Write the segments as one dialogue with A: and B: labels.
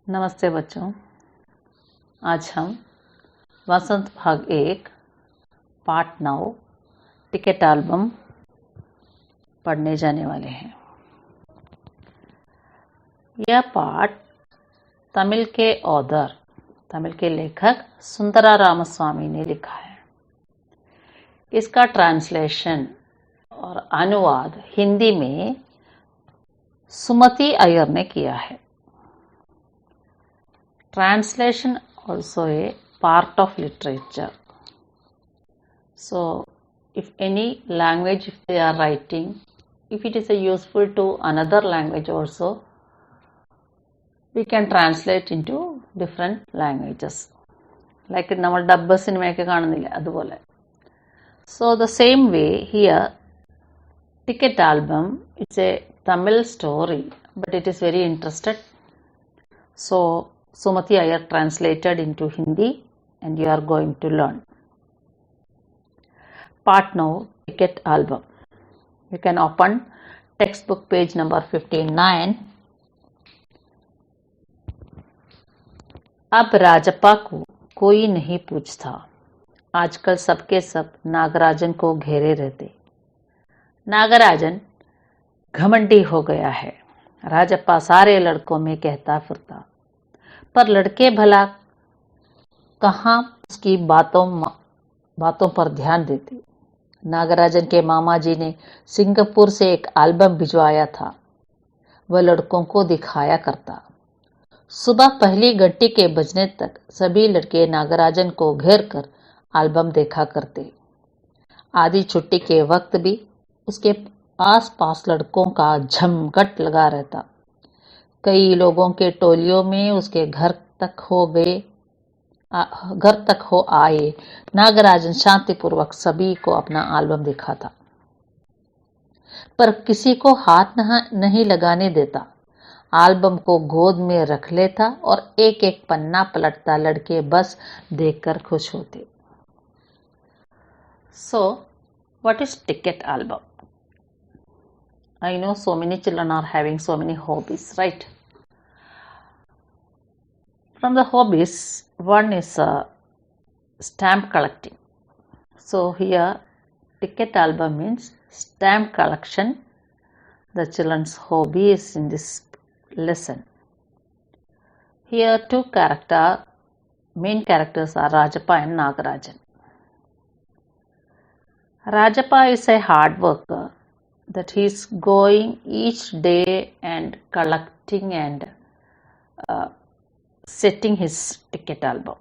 A: नमस्ते बच्चों। आज हम वसंत भाग 1 पार्ट 9 टिकट एल्बम पढ़ने जाने वाले हैं। यह पाठ तमिल के लेखक सुंदरा रामस्वामी ने लिखा है। इसका ट्रांसलेशन और अनुवाद हिंदी में सुमति अय्यर ने किया है। Translation also a part of literature. So, if any language if they are writing, if it is useful to another language also, we can translate into different languages. Like നമ്മൾ ഡബ്ബ സിനിമയൊക്കെ കാണുന്നില്ല അതുപോലെ. So the same way here, Ticket Album, it's a Tamil story, but it is very interesting. So Sumati Iyer translated into Hindi and you are going to learn. Part now, Ticket Album. You can open textbook page number 59. अब राजप्पा को कोई नहीं पूछता। आजकल सबके सब नागराजन को घेरे रहते। नागराजन घमंडी हो गया है। राजप्पा सारे लड़कों में कहता फिरता, पर लड़के भला कहाँ उसकी बातों पर ध्यान देते। नागराजन के मामा जी ने सिंगापुर से एक एल्बम भिजवाया था। वह लड़कों को दिखाया करता। सुबह पहली घंटी के बजने तक सभी लड़के नागराजन को घेर कर एल्बम देखा करते। आधी छुट्टी के वक्त भी उसके आसपास लड़कों का झमघट लगा रहता। कई लोगों के टोलियों में उसके घर तक हो आए नागराजन शांतिपूर्वक सभी को अपना एल्बम दिखाता, पर किसी को हाथ नहीं लगाने देता। एल्बम को गोद में रख लेता और एक एक पन्ना पलटता। लड़के बस देखकर खुश होते। So, what is ticket album? I know so many children are having so many hobbies, right? From the hobbies, one is stamp collecting. So here, ticket album means stamp collection. The children's hobby is in this lesson. Here, main characters are Rajappa and Nagarajan. Rajappa is a hard worker that he is going each day and collecting and setting his ticket album.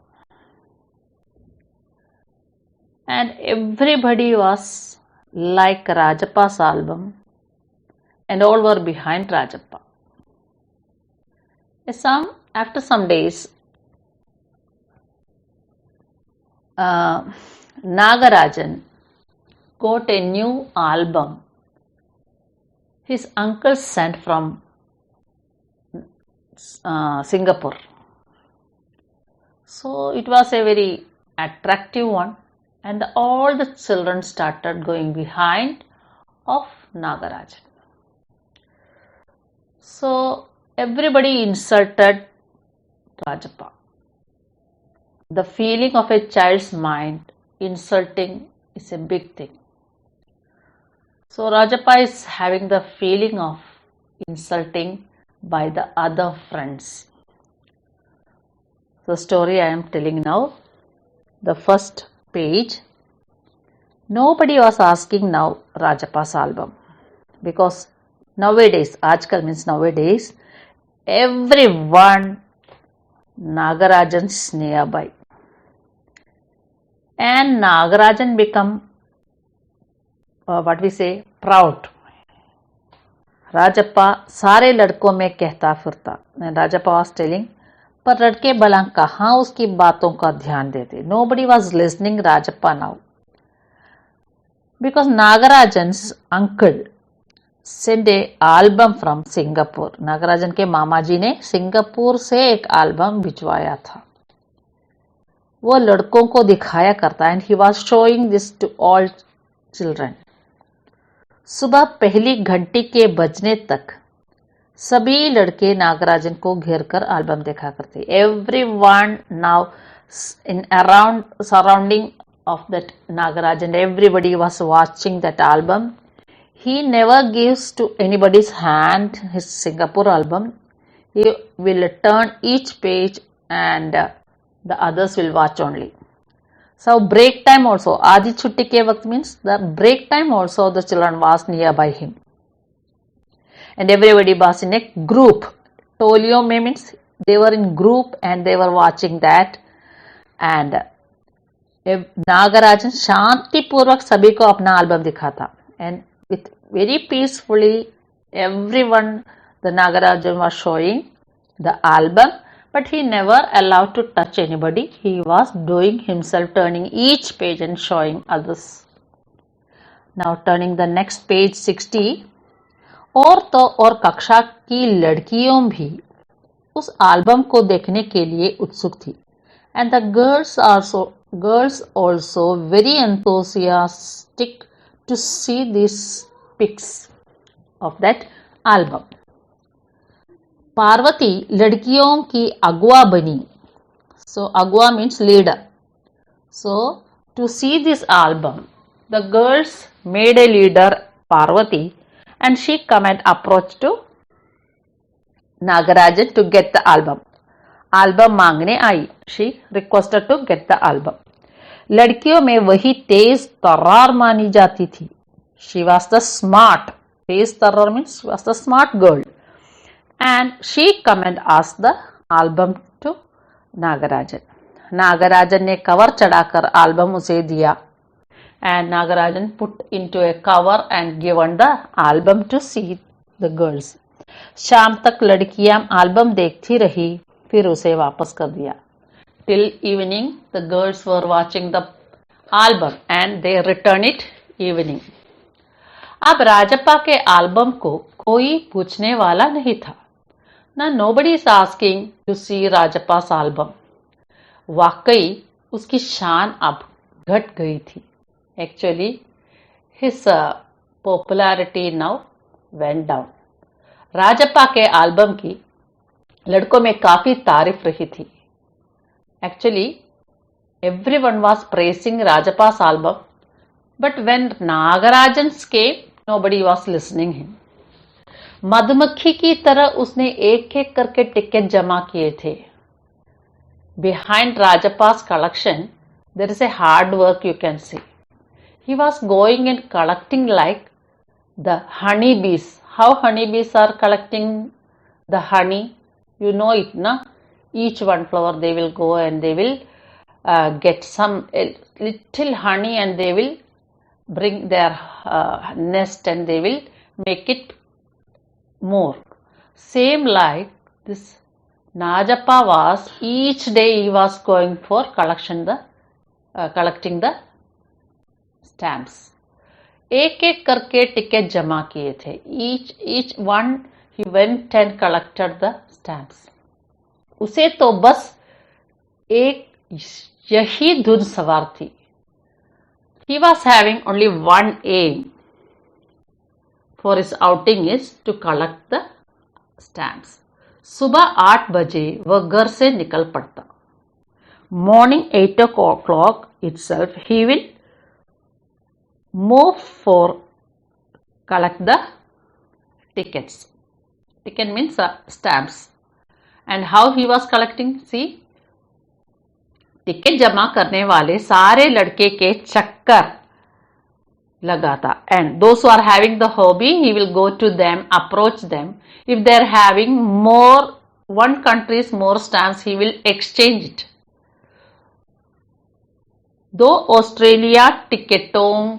A: And everybody was like Rajappa's album and all were behind Rajappa. After some days, Nagarajan got a new album his uncle sent from Singapore. So it was a very attractive one, and all the children started going behind of Nagarajan. So everybody insulted Rajappa. The feeling of a child's mind, insulting is a big thing. So Rajappa is having the feeling of insulting by the other friends. The story I am telling now, the first page. Nobody was asking now Rajappa's album, because nowadays, Ajkal means nowadays, everyone Nagarajan's nearby. And Nagarajan become proud. Rajappa सारे लड़कों में कहता फिरता। Rajappa was telling, पर लड़के भला कहाँ उसकी बातों का ध्यान देते। Nobody was listening Rajappa now, because Nagarajan's uncle sent a album from Singapore. Nagarajan के मामा जी ने सिंगापुर से एक एल्बम भिजवाया था। वो लड़कों को दिखाया करता, and he was showing this to all children. सुबह पहली घंटी के बजने तक सभी लड़के नागराजन को घेर कर एल्बम देखा करते. Everyone now in around surrounding of that Nagarajan, everybody was watching that album. He never gives to anybody's hand his Singapore album. He will turn each page and the others will watch only. So break time also, आधी छुट्टी के वक्त means the break time also the children was nearby him. And everybody was in a group. Tolio means they were in group and they were watching that. And Nagarajan शांति पूर्वक सभी को अपना album दिखाता. And with very peacefully everyone the Nagarajan was showing the album, but he never allowed to touch anybody. He was doing himself, turning each page and showing others. Now turning the next page 60. और तो और कक्षा की लड़कियों भी उस album को देखने के लिए उत्सुक थी. And the girls also very enthusiastic to see these pics of that album. Parvati लड़कियों की अगुआ बनी. So अगुआ means leader. So to see this album, the girls made a leader Parvati, and she come and approach to Nagarajan to get the album. Album मांगने आई. She requested to get the album. लड़कियों में वही तेज तर्रार मानी जाती थी. She was the smart. Tej तर्रार means she was the smart girl. And she come and asked the album to Nagarajan. Nagarajan ने cover चढ़ाकर album उसे दिया. And Nagarajan put into a cover and given the album to see the girls. शाम तक लड़कियां album देखती रही, फिर उसे वापस कर दिया. Till evening the girls were watching the album and they returned it evening. अब राजप्पा के एल्बम को कोई पूछने वाला नहीं था. ना nobody is asking to see राजप्पा's album. वाकई उसकी शान अब घट गई थी. Actually his popularity now went down. Rajappa के एल्बम की लड़कों में काफी तारीफ रही थी. Actually everyone was praising Rajappa's album, but when Nagarajan's came, nobody was listening him. मधुमक्खी की तरह उसने एक एक करके टिकट जमा किए थे. Behind Rajappa's collection, there is a hard work you can see. He was going and collecting like the honeybees. How honeybees are collecting the honey? You know it, na? Each one flower they will go and they will get some little honey and they will bring their nest and they will make it more. Same like this Najappa was, each day he was going for collecting the stamps. एक एक करके ticket जमा किए थे. Each one he went and collected the stamps. उसे तो बस एक यही धुन सवार थी. He was having only one aim for his outing is to collect the stamps. सुबह 8 बजे वह घर से निकल पड़ता. Morning 8 o'clock itself he will move for collect the tickets. Ticket means stamps. And how he was collecting? See, ticket जमा करने वाले सारे लड़के के चक्कर लगाता. And those who are having the hobby, he will go to them, approach them. If they are having more, one country's more stamps, he will exchange it. दो Australia टिकटों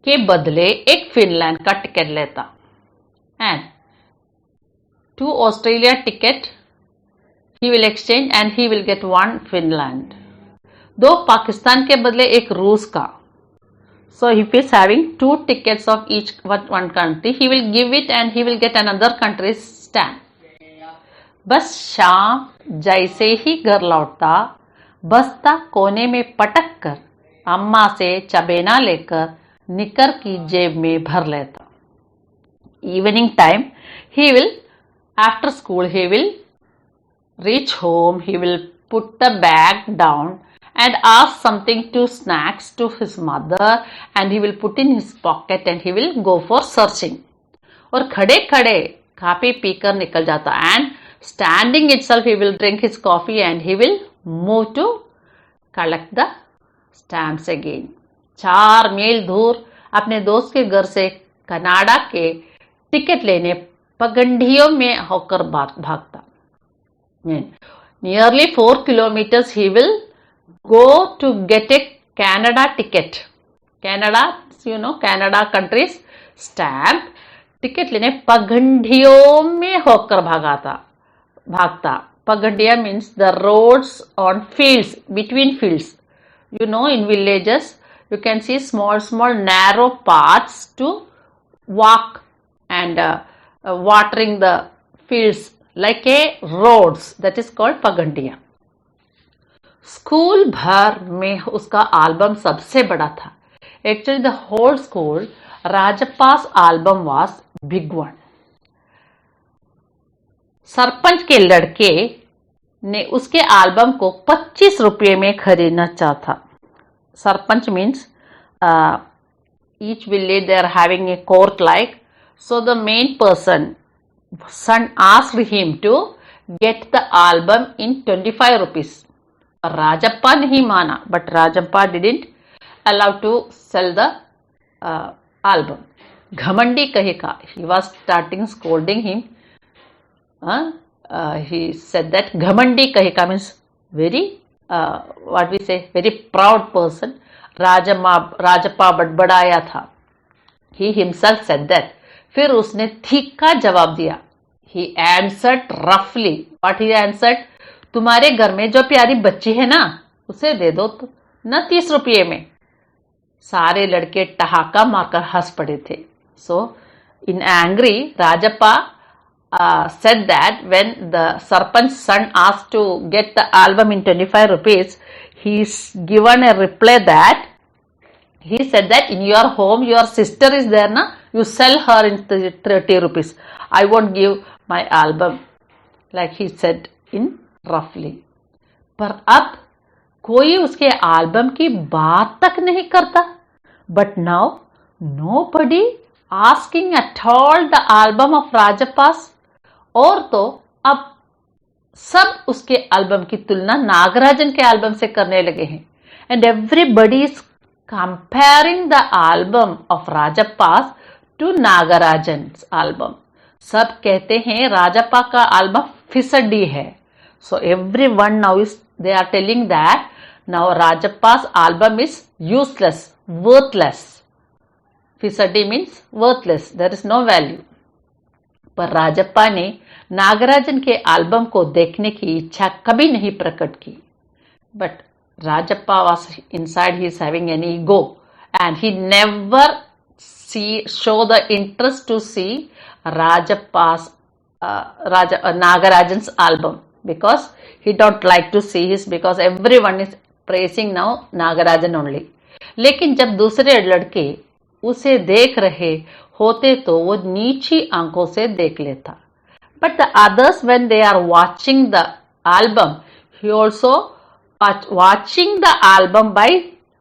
A: के बदले एक फिनलैंड का टिकट लेता. And 2 Australia ticket he will exchange and he will get 1 Finland. 2 Pakistan के बदले एक रूस का. So if he is having 2 tickets of each one country, he will give it and he will get another country's stamp. बस शाम जैसे ही घर लौटता, बस्ता कोने में पटक कर अम्मा से चबेना लेकर निकर की जेब में भर लेता. Evening time he will After school, he will reach home, he will put the bag down and ask something to snacks to his mother, and he will put in his pocket and he will go for searching. और खड़े खड़े काफी पीकर निकल जाता, and standing itself he will drink his coffee and he will move to collect the stamps again. 4 मील दूर अपने दोस्त के घर से कनाडा के टिकट लेने पगडंडियों में होकर भागता. Nearly 4 kilometers he will go to get a Canada ticket. Canada, you know, Canada country's stamp. Ticket लेने पगडंडियों में होकर भागता. Pagandia means the roads on fields, between fields. You know, in villages, you can see small narrow paths to walk and watering the fields like a roads. That is called Pagandia. School भर में उसका album सबसे बड़ा था. Actually, the whole school, Rajappa's album was big one. Sarpanch के लड़के ने उसके एल्बम को 25 रुपये में खरीदना चाहा. Sarpanch means each village they are having a court like, so the main person son asked him to get the album in 25 rupees. Rajappa नहीं माना, but Rajappa didn't allow to sell the album. घमंडी कहेगा, he was starting scolding him. He said that घमंडी कहेगा means very what we say, very proud person. Rajappa बड़बड़ाया था. He himself said that. फिर उसने ठीक का जवाब दिया. He answered roughly. What he answered? तुम्हारे घर में जो प्यारी बच्ची है ना, उसे दे दो तो न 30 रुपये में. सारे लड़के ठहाका मारकर हंस पड़े थे. So in angry, Rajappa said that when the Sarpanch's son asked to get the album in 25 rupees, he's given a reply that he said that in your home your sister is there na, you sell her in 30 rupees. I won't give my album, like he said in roughly. पर अब कोई उसके album की बात तक नहीं करता. But now nobody asking at all the album of Rajappa's. और तो अब सब उसके एल्बम की तुलना नागराजन के एल्बम से करने लगे हैं. And everybody is comparing the album of Rajappa's to Nagarajan's album. सब कहते हैं राजप्पा का एल्बम फिसडी है. So everyone now is, they are telling that now Rajappa's album is useless, worthless. फिसडी means worthless, there is no value. पर राजप्पा ने नागराजन के album को देखने की इच्छा कभी नहीं प्रकट की. But Rajappa was inside, he is having an ego and he never show the interest to see Rajappa's Nagarajan's album, because he don't like to see his, because everyone is praising now Nagarajan only. लेकिन जब दूसरे लड़के उसे देख रहे होते तो वो नीची आंखों से देख लेता. But the others, when they are watching the album, he also watching the album by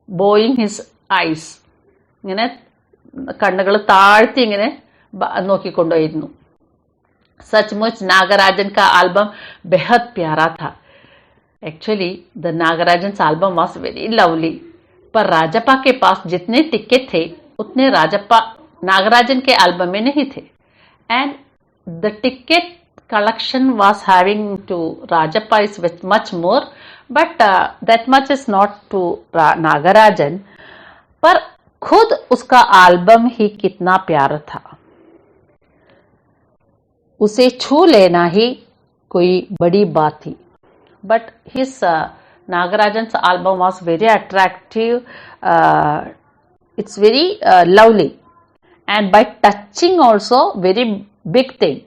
A: bowing his eyes. ഇങ്ങനെ കണ്ണുകൾ താഴ്ത്തി ഇങ്ങനെ നോക്കിക്കൊണ്ടിരുന്നു. सचमुच नागराजन का एल्बम बेहद प्यारा था. Actually the Nagarajan album was very lovely. पर राजप्पा के पास जितने टिकट थे उतने नागराजन के एल्बम में नहीं थे. And the ticket collection was having to Rajappa is with much more, but that much is not to Nagarajan. पर खुद उसका एल्बम ही कितना प्यारा था. उसे छू लेना ही कोई बड़ी बात थी. But his Nagarajan's album was very attractive. It's very lovely, and by touching also very big thing.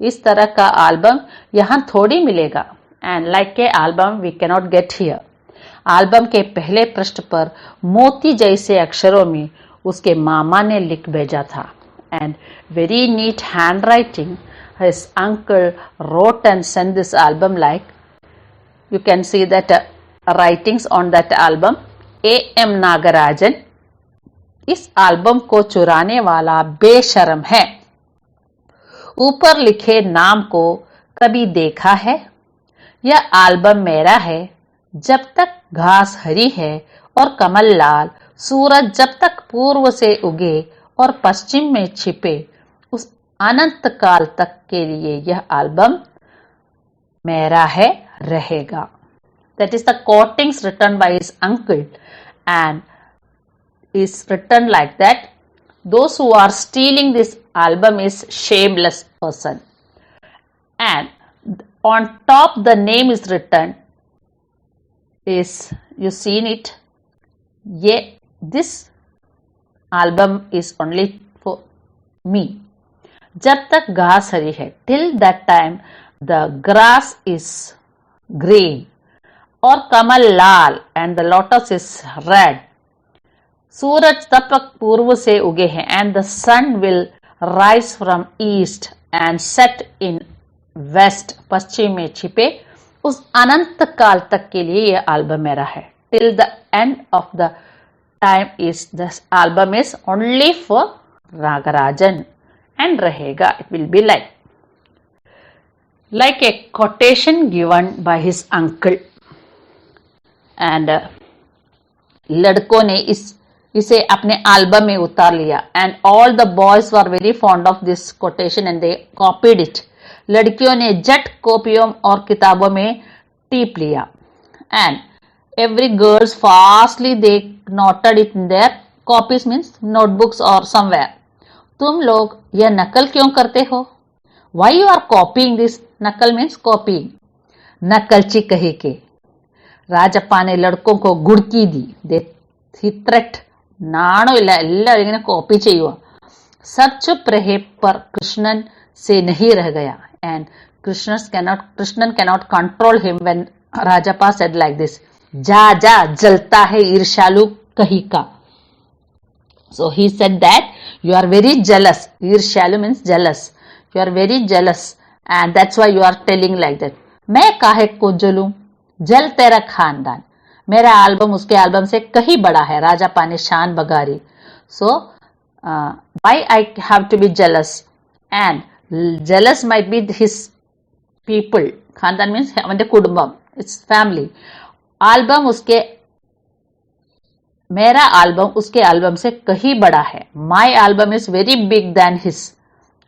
A: इस तरह का एल्बम यहाँ थोड़ी मिलेगा. And like a album we cannot get here. Album के पहले पृष्ठ पर मोती जैसे अक्षरों में उसके मामा ने लिख भेजा था. And very neat hand writing. his uncle wrote and sent this album. Like you can see that writings on that album. A.M. Nagarajan इस एल्बम को चुराने वाला बेशर्म है। ऊपर लिखे नाम को कभी देखा है? यह एल्बम मेरा है जब तक घास हरी है और कमल लाल, सूरज जब तक पूर्व से उगे और पश्चिम में छिपे, उस अनंत काल तक के लिए यह एल्बम मेरा है रहेगा। That is the quotings written by his uncle, and is written like that. Those who are stealing this album is shameless person. And on top the name is written is, you seen it? Yeah, this album is only for me. जब तक घास हरी है, till that time the grass is green, और कमल लाल and the lotus is red. सूरज तब तक पूर्व से उगे हैं and the sun will rise from east and set in west. पश्चिम में छिपे, उस अनंत काल तक के लिए यह एल्बम मेरा है। Till the end of the time is this album is only for Nagarajan and रहेगा. It will be like a quotation given by his uncle. And लड़कों ने इसे अपने एल्बम में उतार लिया and all the boys were very fond of this quotation and they copied it. लड़कियों ने जट कॉपियों और किताबों में टीप लिया and every girls fastly they noted it in their copies means notebooks और समवेयर। तुम लोग यह नकल क्यों करते हो? Why you are copying this? नकल मीन्स कॉपीइंग। नकलची कहे के രാജപ്പ ലടക്കോ ഗുടുക്കി ദി he threat നാണോ ഇല്ല, എല്ലാവരും ഇങ്ങനെ കോപ്പി ചെയ്യുക. सब चुप रहे पर कृष्णन से नहीं रह गया and Krishnan cannot control him when Rajappa said like this, जा जा जलता है ईर्ष्यालु कहीं का. So he said that you are very jealous. ईर्ष्यालु means jealous. You are very jealous and that's why you are telling like that. मैं काहे को जलूं? जल तेरा खानदान. मेरा एल्बम उसके एल्बम से कहीं बड़ा है. राजप्पा ने शान बगारी. So why I have to be jealous? And jealous might be his people. खानदान means म्हणजे कुटुंबम. It's family. एल्बम उसके, मेरा एल्बम उसके एल्बम से कहीं बड़ा है. My album is very big than his.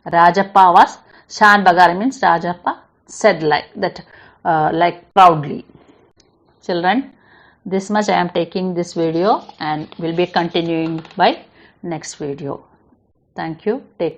A: Rajappa was, शान बगारी means Rajappa said like that, like proudly. Children, this much I am taking this video and will be continuing by next video. Thank you. Take care.